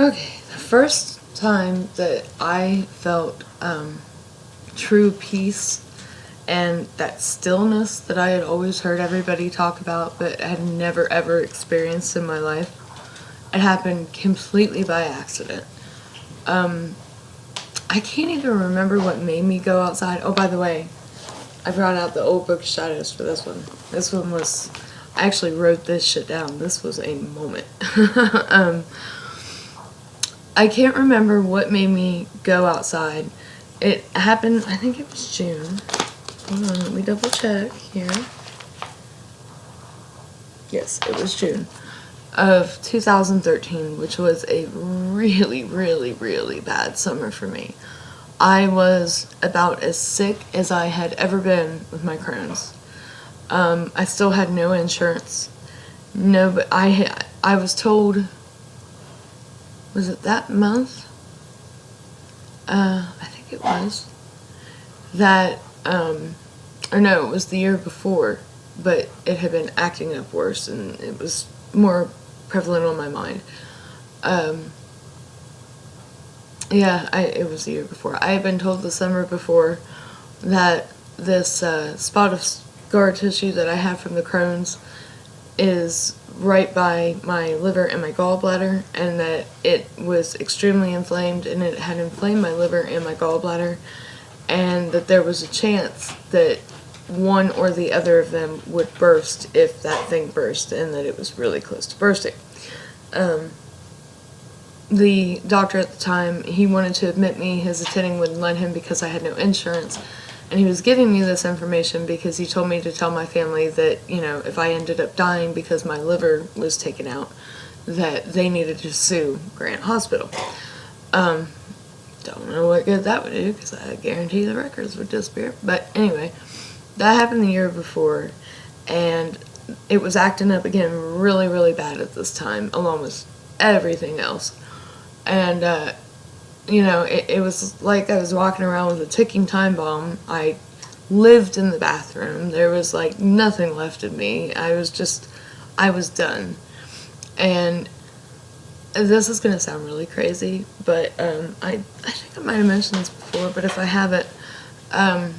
Okay, the first time that I felt true peace and that stillness that I had always heard everybody talk about but had never ever experienced in my life, it happened completely by accident. I can't even remember what made me go outside. Oh, by the way, I brought out the old book Shadows for this one. This one was, I actually wrote this shit down. This was a moment. I can't remember what made me go outside. It happened, I think it was June. Hold on, let me double check here. Yes, it was June of 2013, which was a really, really, really bad summer for me. I was about as sick as I had ever been with my Crohn's. I still had no insurance. No, but I was told, was it that month? I think it was. That, or no, it was the year before, but it had been acting up worse and it was more prevalent on my mind. It was the year before. I had been told the summer before that this spot of scar tissue that I have from the Crohn's is right by my liver and my gallbladder, and that it was extremely inflamed, and it had inflamed my liver and my gallbladder, and that there was a chance that one or the other of them would burst if that thing burst, and that it was really close to bursting. The doctor at the time, he wanted to admit me. His attending wouldn't let him because I had no insurance. And he was giving me this information because he told me to tell my family that, you know, if I ended up dying because my liver was taken out, that they needed to sue Grant Hospital. Don't know what good that would do because I guarantee the records would disappear. But anyway, that happened the year before, and it was acting up again really, really bad at this time, along with everything else. And, it was like I was walking around with a ticking time bomb. I lived in the bathroom. There was, like, nothing left of me. I was done. And this is going to sound really crazy, but I think I might have mentioned this before, but if I haven't, I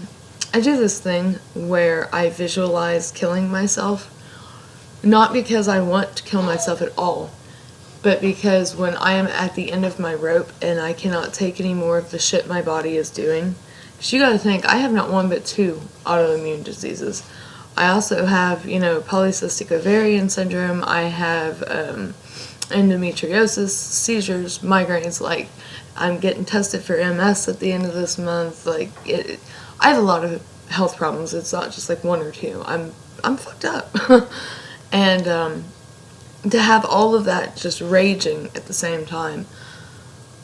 do this thing where I visualize killing myself, not because I want to kill myself at all, but because when I am at the end of my rope and I cannot take any more of the shit my body is doing, because you gotta think, I have not one but two autoimmune diseases. I also have, polycystic ovarian syndrome, I have endometriosis, seizures, migraines, like, I'm getting tested for MS at the end of this month, like, I have a lot of health problems, it's not just like one or two, I'm fucked up. And, to have all of that just raging at the same time,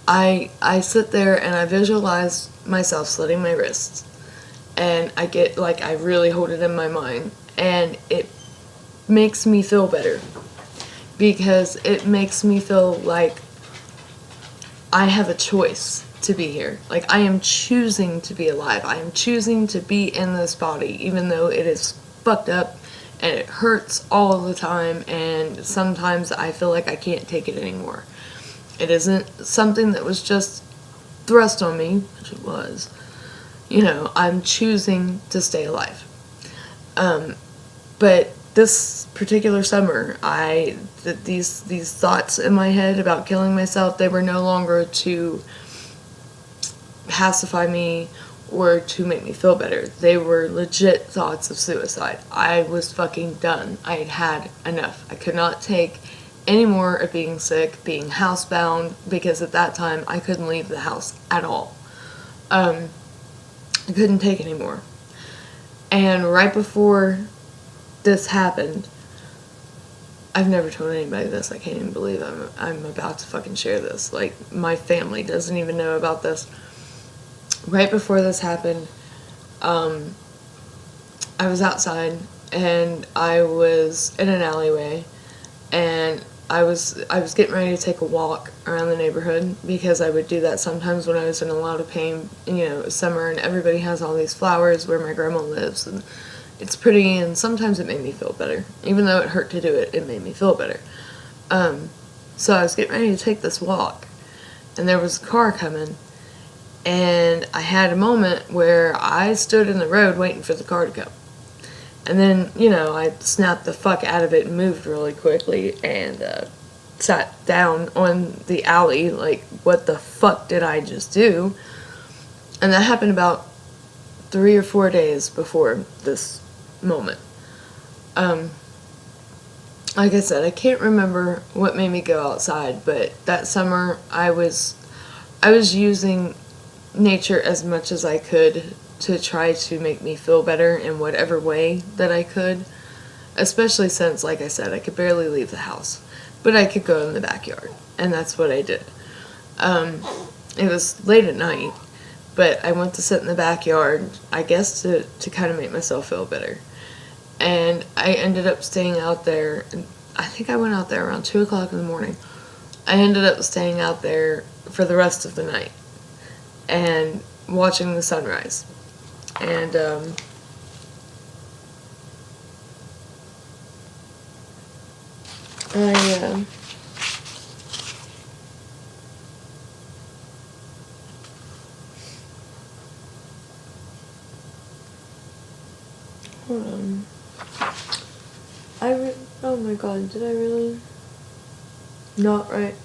I sit there and I visualize myself slitting my wrists, and I get, like, I really hold it in my mind, and it makes me feel better, because it makes me feel like I have a choice to be here. Like, I am choosing to be alive. I am choosing to be in this body, even though it is fucked up and it hurts all the time, and sometimes I feel like I can't take it anymore. It isn't something that was just thrust on me, which it was. I'm choosing to stay alive. But this particular summer, these thoughts in my head about killing myself, they were no longer to pacify me or to make me feel better. They were legit thoughts of suicide. I was fucking done. I had had enough. I could not take any more of being sick, being housebound, because at that time I couldn't leave the house at all. I couldn't take any more. And right before this happened, I've never told anybody this. I can't even believe I'm about to fucking share this. Like, my family doesn't even know about this. Right before this happened, I was outside, and I was in an alleyway, and I was getting ready to take a walk around the neighborhood, because I would do that sometimes when I was in a lot of pain. Summer, and everybody has all these flowers where my grandma lives, and it's pretty, and sometimes it made me feel better. Even though it hurt to do it, it made me feel better. So I was getting ready to take this walk, and there was a car coming, and I had a moment where I stood in the road waiting for the car to go. And then, I snapped the fuck out of it and moved really quickly and sat down on the alley like, what the fuck did I just do? And that happened about 3 or 4 days before this moment. Like I said, I can't remember what made me go outside, but that summer I was using nature as much as I could to try to make me feel better in whatever way that I could, especially since, like I said, I could barely leave the house, but I could go in the backyard, and that's what I did. It was late at night, but I went to sit in the backyard, I guess to kind of make myself feel better, and I ended up staying out there. I think I went out there around 2 o'clock in the morning. I ended up staying out there for the rest of the night and watching the sunrise. And I hold on. Oh my god, did I really not write?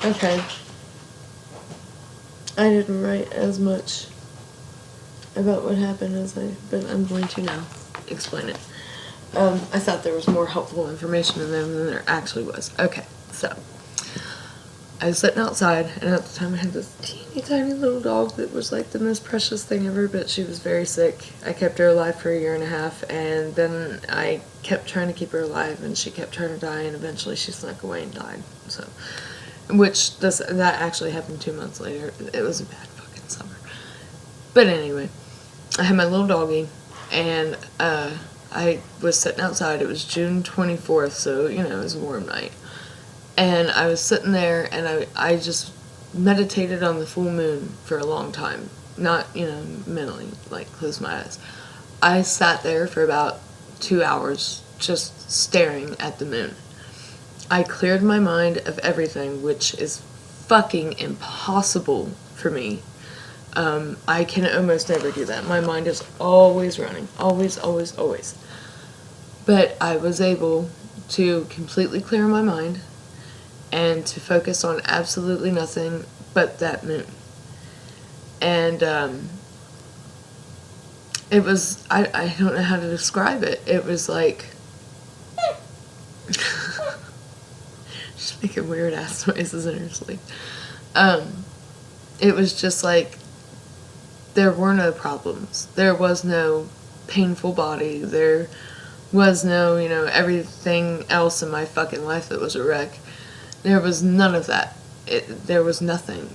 Okay. I didn't write as much about what happened but I'm going to now explain it. I thought there was more helpful information in there than there actually was. Okay, so I was sitting outside, and at the time I had this teeny tiny little dog that was like the most precious thing ever, but she was very sick. I kept her alive for 1.5 years, and then I kept trying to keep her alive, and she kept trying to die, and eventually she snuck away and died. So, that actually happened 2 months later. It was a bad fucking summer. But anyway, I had my little doggie, and I was sitting outside. It was June 24th, so, it was a warm night. And I was sitting there, and I just meditated on the full moon for a long time. Not, mentally, like, close my eyes. I sat there for about 2 hours just staring at the moon. I cleared my mind of everything, which is fucking impossible for me. I can almost never do that. My mind is always running. Always, always, always. But I was able to completely clear my mind and to focus on absolutely nothing but that moon. And it was, I don't know how to describe it. It was like, just making weird ass noises in her sleep. It was just like, there were no problems. There was no painful body. There was no, everything else in my fucking life that was a wreck. There was none of that. There was nothing.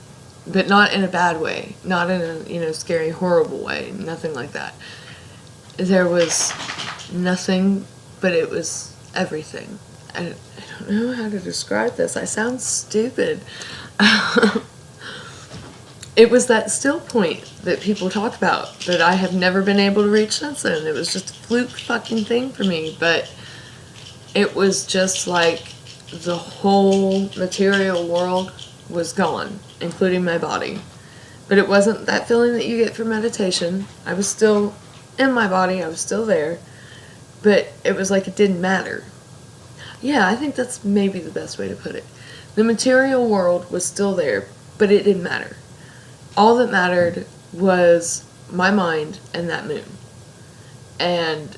But not in a bad way. Not in a, scary, horrible way. Nothing like that. There was nothing, but it was everything. I don't know how to describe this. I sound stupid. It was that still point that people talk about that I have never been able to reach since then. It was just a fluke fucking thing for me, but it was just like the whole material world was gone, including my body. But it wasn't that feeling that you get from meditation. I was still in my body, I was still there, but it was like it didn't matter. Yeah, I think that's maybe the best way to put it. The material world was still there, but it didn't matter. All that mattered was my mind and that moon. And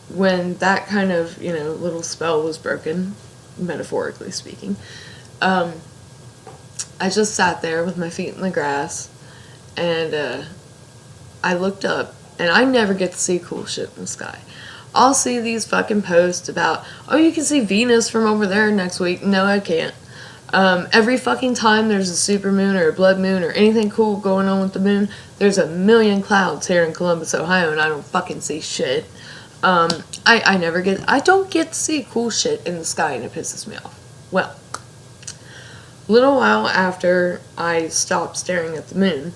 when that kind of, little spell was broken, metaphorically speaking, I just sat there with my feet in the grass, and I looked up, and I never get to see cool shit in the sky. I'll see these fucking posts about, oh, you can see Venus from over there next week. No, I can't. Every fucking time there's a supermoon or a blood moon or anything cool going on with the moon, there's a million clouds here in Columbus, Ohio, and I don't fucking see shit. I don't get to see cool shit in the sky, and it pisses me off. Well, a little while after I stopped staring at the moon,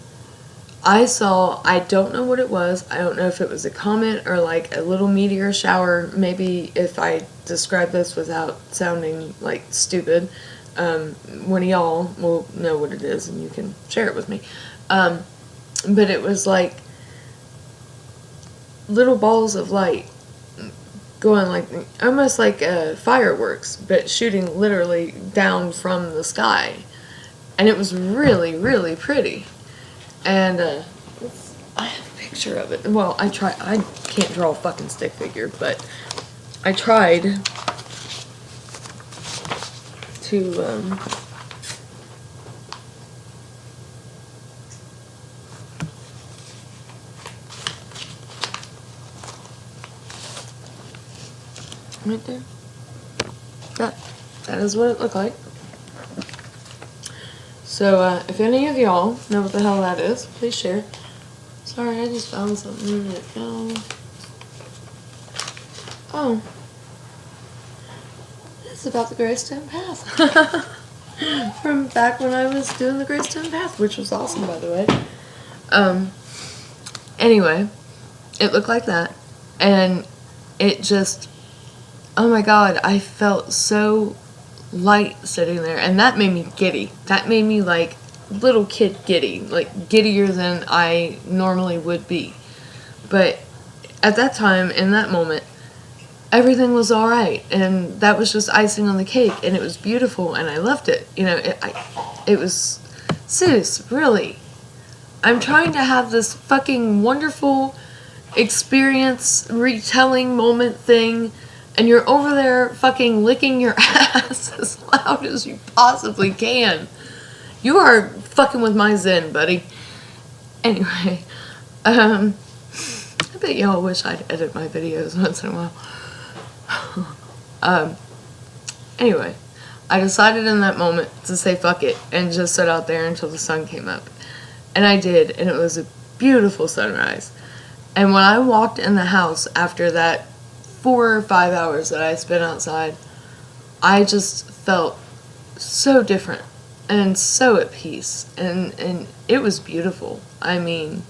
I don't know what it was. I don't know if it was a comet or like a little meteor shower. Maybe if I describe this without sounding like stupid, one of y'all will know what it is and you can share it with me. But it was like little balls of light going like, almost like fireworks, but shooting literally down from the sky. And it was really, really pretty. And I have a picture of it. Well, I can't draw a fucking stick figure, but I tried to right there. That is what it looked like. So, if any of y'all know what the hell that is, please share. Sorry, I just found something that fell. Oh. It's about the Greystone Path. From back when I was doing the Greystone Path, which was awesome, by the way. Anyway, it looked like that. And it just, oh my god, I felt so light sitting there, and that made me giddy. That made me like little kid giddy, like giddier than I normally would be. But at that time, in that moment, everything was alright, and that was just icing on the cake, and it was beautiful, and I loved it. You know, it was, sis, really, I'm trying to have this fucking wonderful experience, retelling moment thing, and you're over there fucking licking your ass as loud as you possibly can. You are fucking with my zen, buddy. Anyway, I bet y'all wish I'd edit my videos once in a while. Anyway, I decided in that moment to say fuck it and just sit out there until the sun came up. And I did, and it was a beautiful sunrise. And when I walked in the house after that 4 or 5 hours that I spent outside, I just felt so different and so at peace, and it was beautiful. I mean,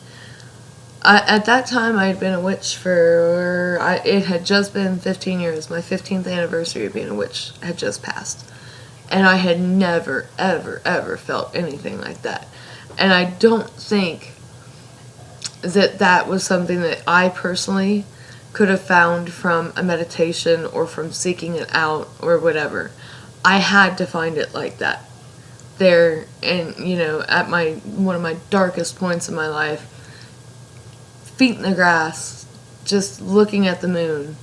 at that time I had been a witch for, it had just been 15 years. My 15th anniversary of being a witch had just passed, and I had never, ever, ever felt anything like that. And I don't think that that was something that I personally could have found from a meditation or from seeking it out or whatever. I had to find it like that. There, and you know, at one of my darkest points in my life, feet in the grass, just looking at the moon,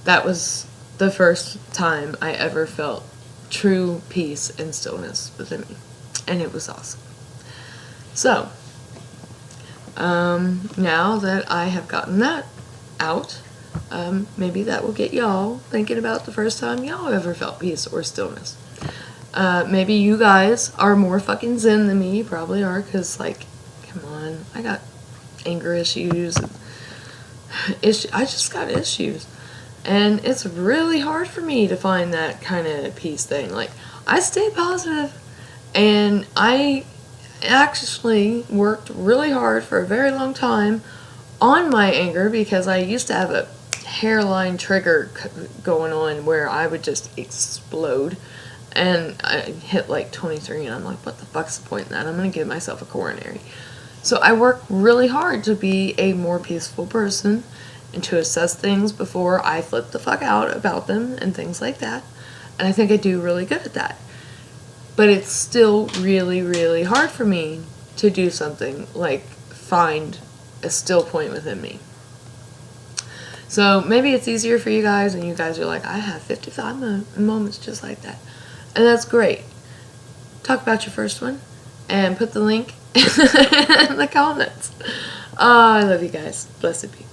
that was the first time I ever felt true peace and stillness within me. And it was awesome. So, now that I have gotten that out, maybe that will get y'all thinking about the first time y'all ever felt peace or stillness. Maybe you guys are more fucking zen than me. You probably are, because, like, come on, I got anger issues. I just got issues. And it's really hard for me to find that kind of peace thing. Like, I stay positive, and I actually worked really hard for a very long time on my anger, because I used to have a hairline trigger going on where I would just explode. And I hit like 23, and I'm like, what the fuck's the point in that? I'm going to give myself a coronary. So I work really hard to be a more peaceful person and to assess things before I flip the fuck out about them and things like that. And I think I do really good at that. But it's still really, really hard for me to do something like find a still point within me. So maybe it's easier for you guys, and you guys are like, I have 55 moments just like that. And that's great. Talk about your first one and put the link in the comments. Oh, I love you guys. Blessed be.